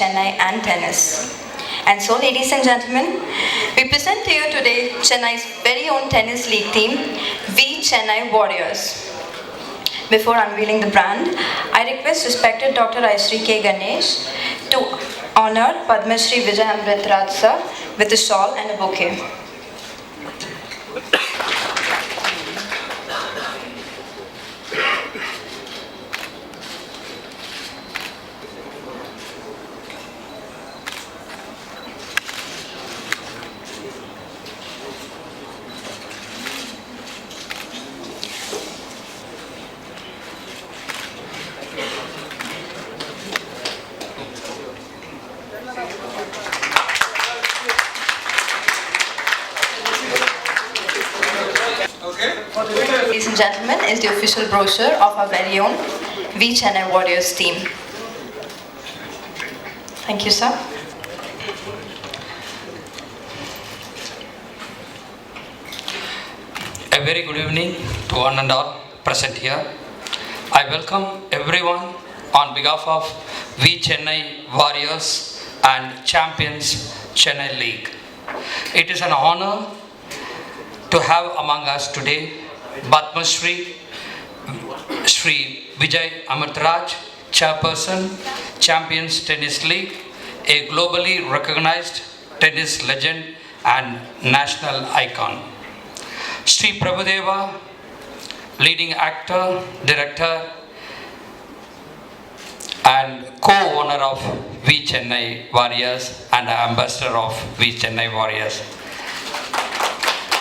Chennai and tennis. And so, ladies and gentlemen, we present to you today Chennai's very own tennis league team, V Chennai Warriors. Before unveiling the brand, I request respected Dr. Aishri K. Ganesh to honor Padma Shri Vijay Amritraj sir with a shawl and a bouquet. Ladies and gentlemen, is the official brochure of our very own V Chennai Warriors team. Thank you, sir. A very good evening to one and all present here. I welcome everyone on behalf of V Chennai Warriors and Champions Chennai League. It is an honor to have among us today Padma Shri Vijay Amritraj, Chairperson, Champions Tennis League, a globally recognized tennis legend and national icon. Sri Prabhudeva, leading actor, director, and co-owner of V Chennai Warriors and ambassador of V Chennai Warriors.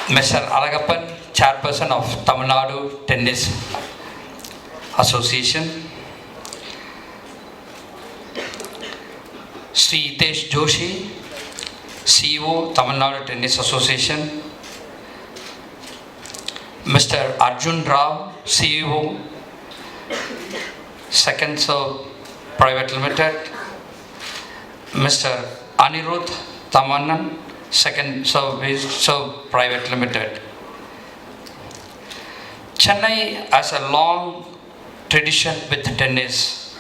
Mr. Alagappan, Chairperson of Tamil Nadu Tennis Association. Sri Hitesh Joshi, CEO, Tamil Nadu Tennis Association. Mr. Arjun Rao, CEO, Second Serve Private Limited. Mr. Anirudh Tamannan, Second Serve Private Limited. Chennai has a long tradition with tennis,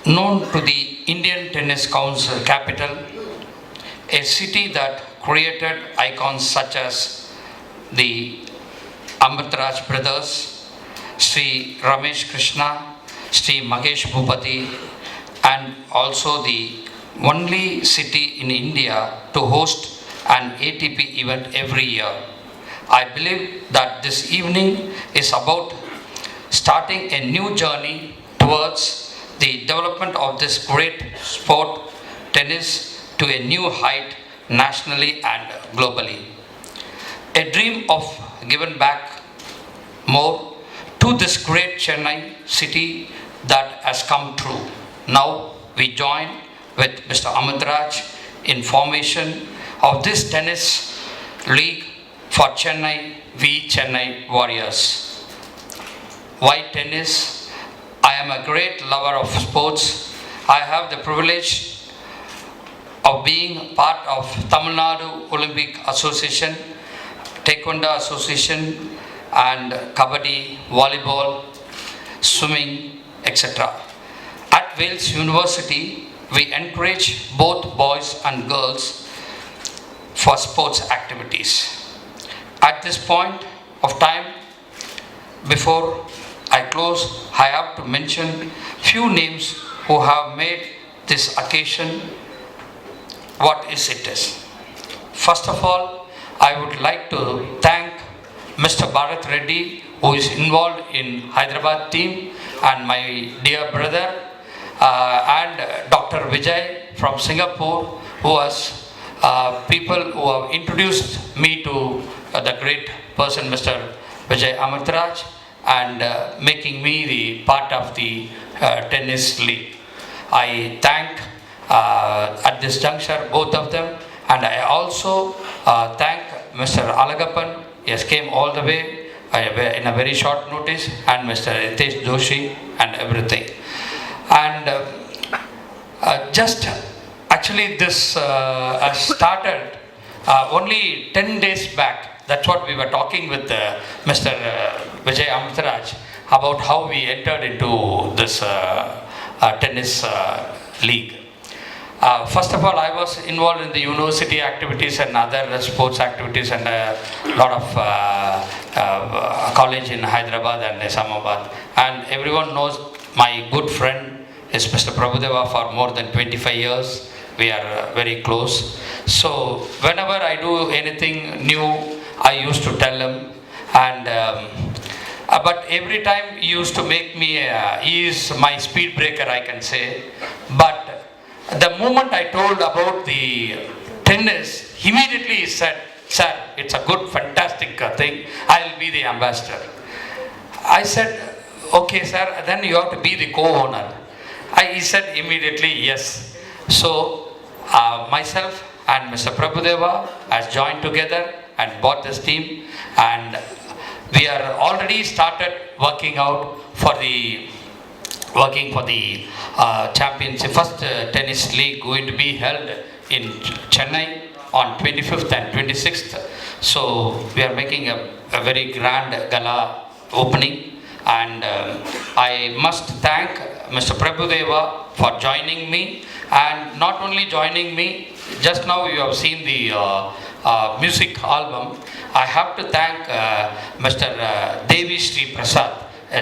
known to the Indian Tennis Council capital, a city that created icons such as the Amritraj brothers, Sri Ramesh Krishna, Sri Mahesh Bhupati, and also the only city in India to host an ATP event every year. I believe that this evening is about starting a new journey towards the development of this great sport, tennis, to a new height nationally and globally. A dream of giving back more to this great Chennai city that has come true. Now we join with Mr. Amritraj in formation of this tennis league for Chennai, V Chennai Warriors. Why tennis? I am a great lover of sports. I have the privilege of being part of Tamil Nadu Olympic Association, Taekwondo Association, and Kabaddi, volleyball, swimming, etc. At Wales University, we encourage both boys and girls for sports activities. At this point of time, before I close, I have to mention few names who have made this occasion what is it is. First of all, I would like to thank Mr. Bharat Reddy, who is involved in Hyderabad team, and my dear brother and Dr. Vijay from Singapore, who was people who have introduced me to the great person Mr. Vijay Amritraj, and making me the part of the tennis league. I thank at this juncture both of them, and I also thank Mr. Alagappan. He has came all the way in a very short notice, and Mr. Hitesh Joshi and everything. And just actually this has started only 10 days back. That's what we were talking with Mr. Vijay Amritraj about how we entered into this tennis league. First of all, I was involved in the university activities and other sports activities and a lot of college in Hyderabad and Islamabad. And everyone knows my good friend is Mr. Prabhudeva for more than 25 years. We are very close. So whenever I do anything new, I used to tell him. And but every time he used to make me, he is my speed breaker, I can say. But the moment I told about the tennis, immediately he said, "Sir, it's a good, fantastic thing. I'll be the ambassador." I said, "Okay, sir, then you have to be the co-owner." He said immediately, "Yes." So myself and Mr. Prabhudeva has joined together and bought this team, and we are already started working for the championship, first tennis league going to be held in Chennai on 25th and 26th. So we are making a very grand gala opening, and I must thank Mr. Prabhudeva for joining me, and not only joining me, just now you have seen the music album. I have to thank Mr. Devi Sri Prasad.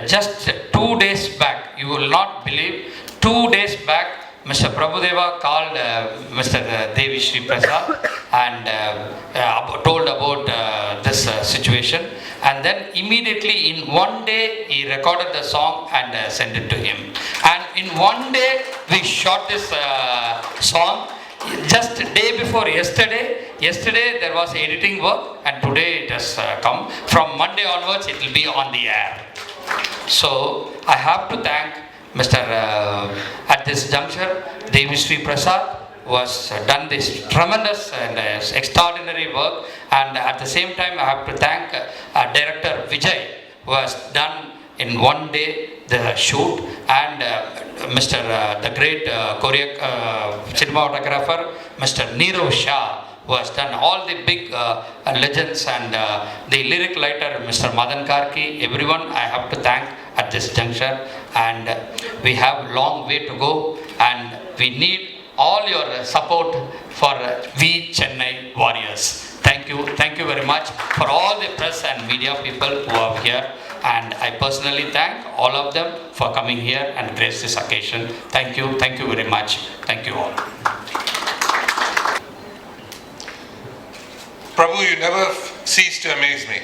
Just 2 days back, you will not believe, 2 days back, Mr. Prabhudeva called Mr. Devi Sri Prasad and told about this situation. And then immediately in 1 day, he recorded the song and sent it to him. And in 1 day, we shot this song. Just day before yesterday there was editing work, and today it has come. From Monday onwards, it will be on the air. So I have to thank Mr. At this juncture, Devi Sri Prasad was done this tremendous and extraordinary work, and at the same time I have to thank Director Vijay, who has done in 1 day the shoot, and Mr. The great cinematographer, Mr. Neerav Shah, who has done all the big legends, and the lyric writer, Mr. Madan Karki. Everyone I have to thank at this juncture, and we have long way to go, and we need all your support for we Chennai Warriors. Thank you very much for all the press and media people who are here, and I personally thank all of them for coming here and grace this occasion. Thank you very much. Thank you all. Prabhu, you never cease to amaze me.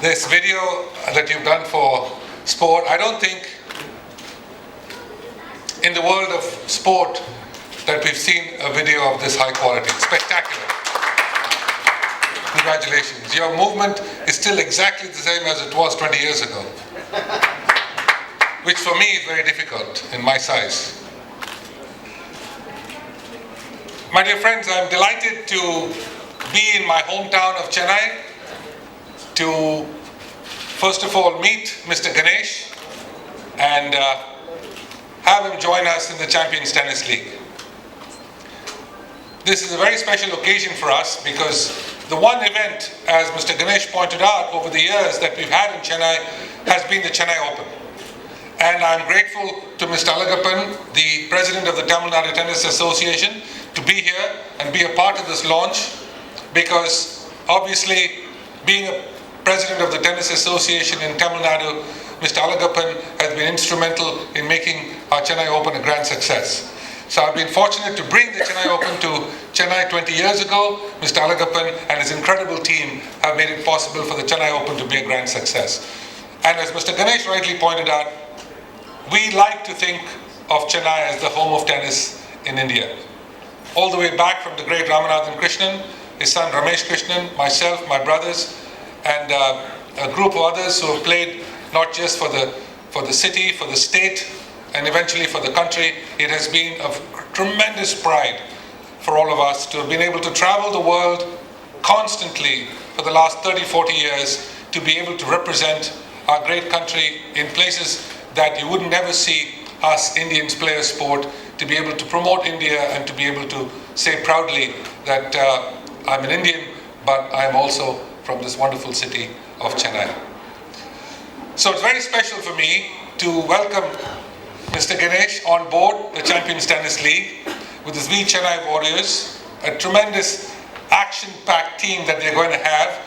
This video that you've done for sport, I don't think in the world of sport that we've seen a video of this high quality. Spectacular. Congratulations. Your movement is still exactly the same as it was 20 years ago, which for me is very difficult in my size. My dear friends, I'm delighted to be in my hometown of Chennai to first of all meet Mr. Ganesh and have him join us in the Champions Tennis League. This is a very special occasion for us because the one event, as Mr. Ganesh pointed out over the years that we've had in Chennai, has been the Chennai Open. And I'm grateful to Mr. Alagappan, the president of the Tamil Nadu Tennis Association, to be here and be a part of this launch, because obviously being a president of the Tennis Association in Tamil Nadu, Mr. Alagappan has been instrumental in making our Chennai Open a grand success. So I've been fortunate to bring the Chennai Open to Chennai 20 years ago. Mr. Alagappan and his incredible team have made it possible for the Chennai Open to be a grand success. And as Mr. Ganesh rightly pointed out, we like to think of Chennai as the home of tennis in India. All the way back from the great Ramanathan Krishnan, his son Ramesh Krishnan, myself, my brothers, and a group of others who have played not just for the city, for the state, and eventually for the country. It has been of tremendous pride for all of us to have been able to travel the world constantly for the last 30-40 years, to be able to represent our great country in places that you would never see us Indians play a sport, to be able to promote India and to be able to say proudly that I'm an Indian, but I am also from this wonderful city of Chennai. So it's very special for me to welcome Mr. Ganesh on board the Champions Tennis League with his V Chennai Warriors, a tremendous action-packed team that they're going to have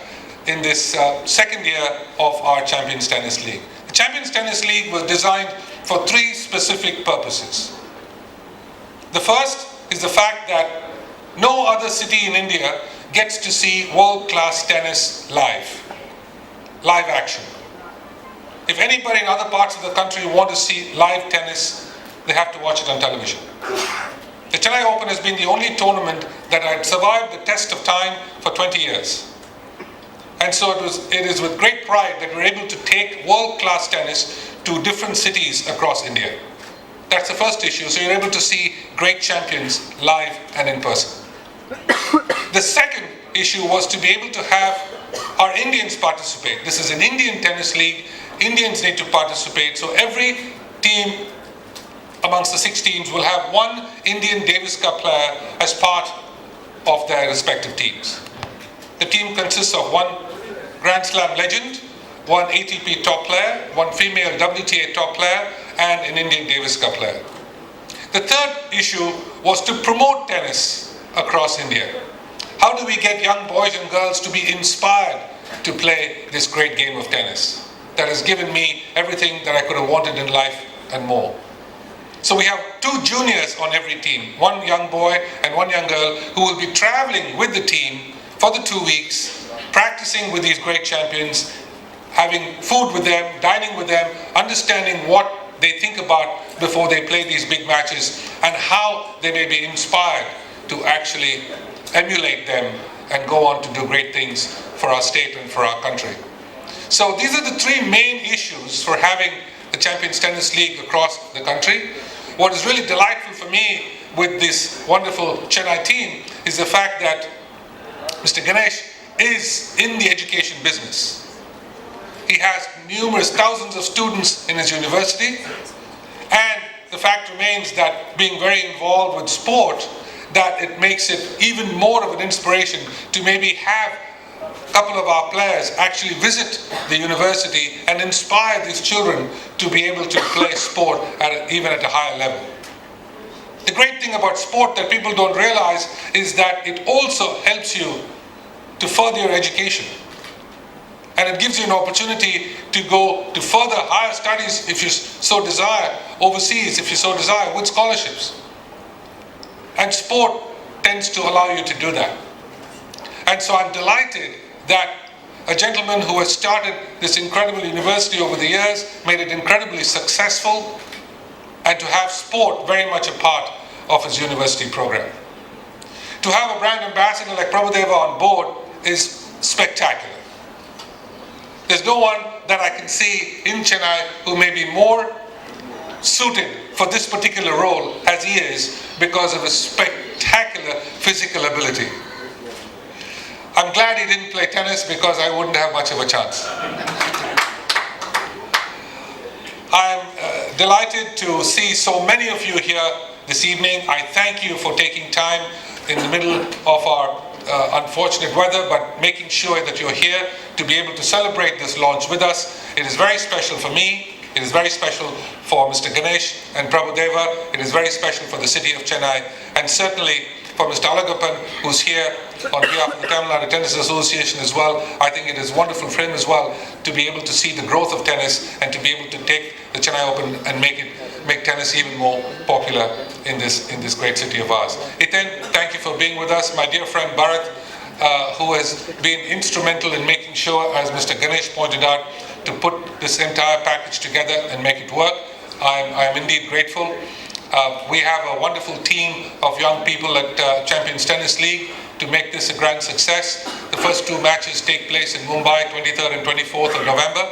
in this second year of our Champions Tennis League. The Champions Tennis League was designed for three specific purposes. The first is the fact that no other city in India gets to see world-class tennis live action. If anybody in other parts of the country want to see live tennis, they have to watch it on television. The Chennai Open has been the only tournament that had survived the test of time for 20 years. And so it is with great pride that we're able to take world-class tennis to different cities across India. That's the first issue, so you're able to see great champions live and in person. The second issue was to be able to have our Indians participate. This is an Indian tennis league. Indians need to participate, so every team amongst the 6 teams will have one Indian Davis Cup player as part of their respective teams. The team consists of one Grand Slam legend, one ATP top player, one female WTA top player, and an Indian Davis Cup player. The third issue was to promote tennis across India. How do we get young boys and girls to be inspired to play this great game of tennis that has given me everything that I could have wanted in life and more? So we have 2 juniors on every team, one young boy and one young girl who will be traveling with the team for the 2 weeks, practicing with these great champions, having food with them, dining with them, understanding what they think about before they play these big matches and how they may be inspired to actually emulate them and go on to do great things for our state and for our country. So these are the 3 main issues for having the Champions Tennis League across the country. What is really delightful for me with this wonderful Chennai team is the fact that Mr. Ganesh is in the education business. He has numerous thousands of students in his university, and the fact remains that being very involved with sport, that it makes it even more of an inspiration to maybe have a couple of our players actually visit the university and inspire these children to be able to play sport even at a higher level. The great thing about sport that people don't realize is that it also helps you to further your education. And it gives you an opportunity to go to further higher studies if you so desire, overseas if you so desire, with scholarships. And sport tends to allow you to do that. And so I'm delighted that a gentleman who has started this incredible university over the years, made it incredibly successful, and to have sport very much a part of his university program. To have a brand ambassador like Prabhudeva on board is spectacular. There's no one that I can see in Chennai who may be more suited for this particular role as he is because of his spectacular physical ability. I'm glad he didn't play tennis because I wouldn't have much of a chance. I'm delighted to see so many of you here this evening. I thank you for taking time in the middle of our unfortunate weather, but making sure that you're here to be able to celebrate this launch with us. It is very special for me. It is very special for Mr. Ganesh and Prabhudeva. It is very special for the city of Chennai, and certainly for Mr. Alagappan, who's here on behalf of the Tamil Nadu Tennis Association as well. I think it is wonderful for him as well to be able to see the growth of tennis and to be able to take the Chennai Open and make tennis even more popular in this great city of ours. Iten, thank you for being with us. My dear friend Bharat, who has been instrumental in making sure, as Mr. Ganesh pointed out, to put this entire package together and make it work. I'm indeed grateful. We have a wonderful team of young people at Champions Tennis League to make this a grand success. The first 2 matches take place in Mumbai, 23rd and 24th of November,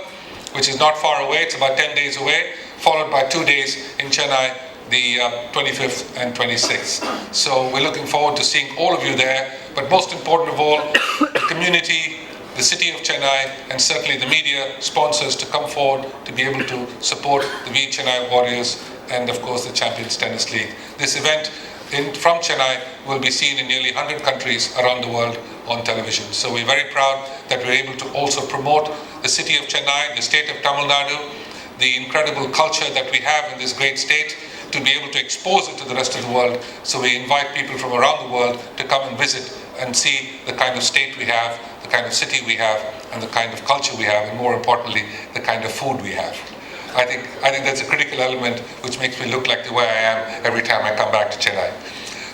which is not far away. It's about 10 days away, followed by 2 days in Chennai, the 25th and 26th. So we're looking forward to seeing all of you there. But most important of all, the community, the city of Chennai, and certainly the media sponsors to come forward to be able to support the V Chennai Warriors and of course the Champions Tennis League. This event from Chennai will be seen in nearly 100 countries around the world on television. So we're very proud that we're able to also promote the city of Chennai, the state of Tamil Nadu, the incredible culture that we have in this great state, to be able to expose it to the rest of the world. So we invite people from around the world to come and visit and see the kind of state we have, the kind of city we have, and the kind of culture we have, and more importantly, the kind of food we have. I think that's a critical element which makes me look like the way I am every time I come back to Chennai.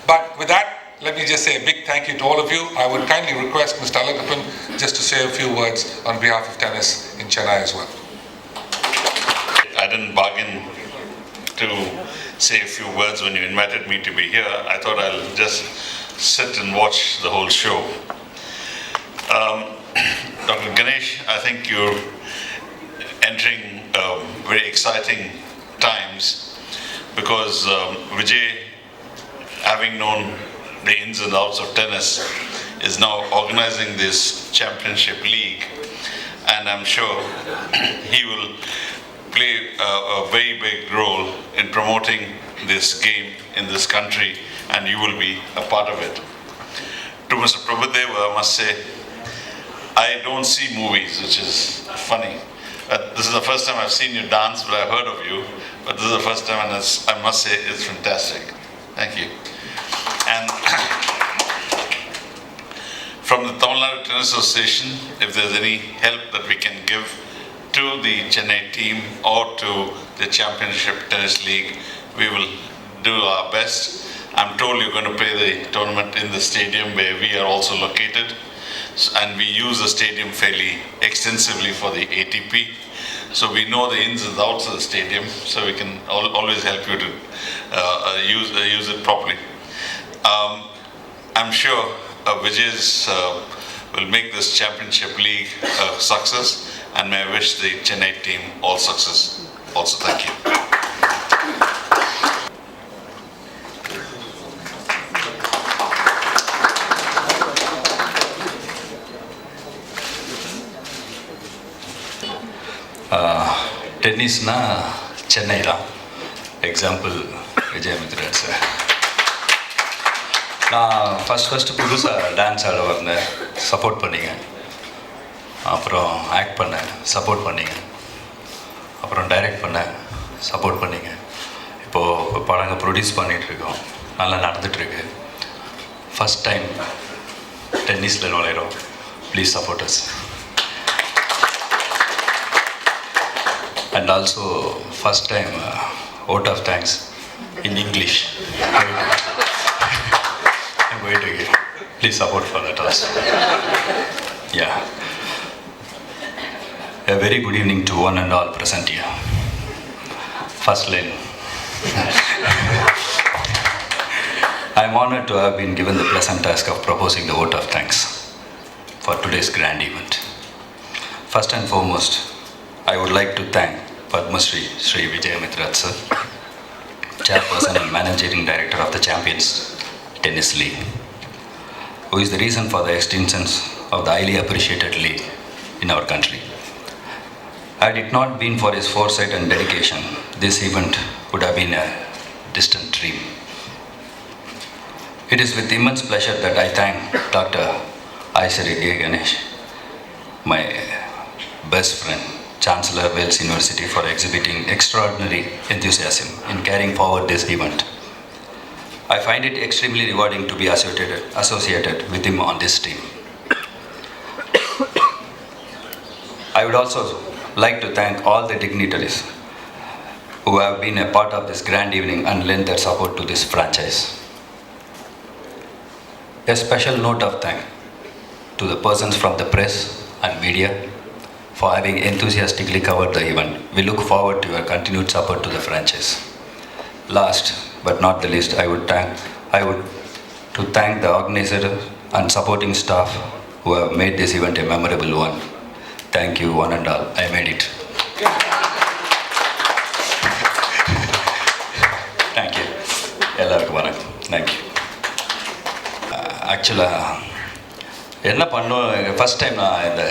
But with that, let me just say a big thank you to all of you. I would kindly request Mr. Alagappan just to say a few words on behalf of tennis in Chennai as well. I didn't bargain to say a few words when you invited me to be here. I thought I'll just sit and watch the whole show. Dr. Ganesh, I think you're entering very exciting times because Vijay, having known the ins and outs of tennis, is now organizing this championship league, and I'm sure he will play a very big role in promoting this game in this country, and you will be a part of it. To Mr. Prabhudev, I must say, I don't see movies, which is funny. This is the first time I've seen you dance, but I've heard of you. But this is the first time, and I must say, it's fantastic. Thank you. And from the Tamil Nadu Tennis Association, if there's any help that we can give to the Chennai team or to the Championship Tennis League, we will do our best. I'm told you're going to play the tournament in the stadium where we are also located, and we use the stadium fairly extensively for the ATP. So we know the ins and outs of the stadium, so we can always help you to use it properly. I'm sure Vijay's will make this championship league a success, and may I wish the Chennai team all success. Also, thank you. டென்னிஸ்னா Chennai தான். Example Vijay Mithran sir. நான் first புதுசாக dance ஆட வந்தேன், support பண்ணிங்க. அப்புறம் act பண்ணேன், support பண்ணிங்க. அப்புறம் டைரக்ட் பண்ணேன், சப்போர்ட் பண்ணிங்க. இப்போது படங்கள் ப்ரொடியூஸ் பண்ணிகிட்ருக்கோம், நல்லா நடந்துகிட்ருக்கு. ஃபஸ்ட் டைம் டென்னிஸில் நுழையிறோம். Please support us. And also, first time, vote of thanks in English. I'm going to give. Please support for that also. Yeah. A very good evening to one and all present here. First line. I'm honored to have been given the pleasant task of proposing the vote of thanks for today's grand event. First and foremost, I would like to thank Padma Shri Vijay Mitra sir, Chairperson and Managing Director of the Champions Tennis League, who is the reason for the existence of the highly appreciated league in our country. Had it not been for his foresight and dedication, this event would have been a distant dream. It is with immense pleasure that I thank Dr. Aishari Ganesh, my best friend, Chancellor Wales University, for exhibiting extraordinary enthusiasm in carrying forward this event. I find it extremely rewarding to be associated with him on this team. I would also like to thank all the dignitaries who have been a part of this grand evening and lent their support to this franchise. A special note of thanks to the persons from the press and media for having enthusiastically covered the event. We look forward to your continued support to the franchise. Last but not the least, I would to thank the organizer and supporting staff who have made this event a memorable one. Thank you one and all. I made it. Thank you. எல்லாருக்கும் வணக்கம். Thank you. ஆக்சுவலாக என்ன பண்ணோம், first time நான் இந்த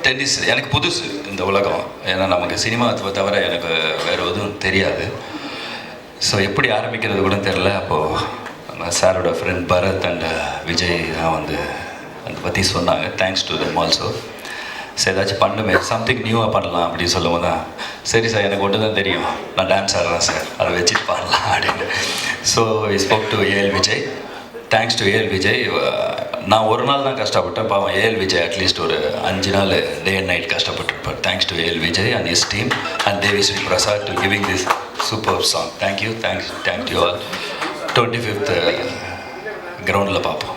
tennis எனக்கு புதுசு இந்த உலகம். ஏன்னா நமக்கு சினிமா தவிர எனக்கு வேறு எதுவும் தெரியாது. ஸோ எப்படி ஆரம்பிக்கிறது கூட தெரில. அப்போது சாரோட ஃப்ரெண்ட் பரத் அண்ட் விஜய் தான் வந்து அதை பற்றி சொன்னாங்க. Thanks to them also. சரி ஏதாச்சும் பண்ணுமே சம்திங் நியூவாக பண்ணலாம் அப்படின்னு சொல்லும்போது தான் சரி சார் எனக்கு ஒன்று தான் தெரியும் நான் டான்ஸ் ஆடுறேன் சார் அதை வச்சுட்டு பாடலாம் அப்படின்னு. So we spoke to AL Vijay. Thanks to AL Vijay. நான் ஒரு நாள் தான் கஷ்டப்பட்டேன், பாவம் ஏஎல் விஜய் அட்லீஸ்ட் ஒரு 5 நாள் டே அண்ட் நைட் கஷ்டப்பட்டுருப்பார். Thanks to AL Vijay and his team and Devi Sri Prasad to giving this super song. Thank you thank you all. 25th கிரவுண்டில் பார்ப்போம்.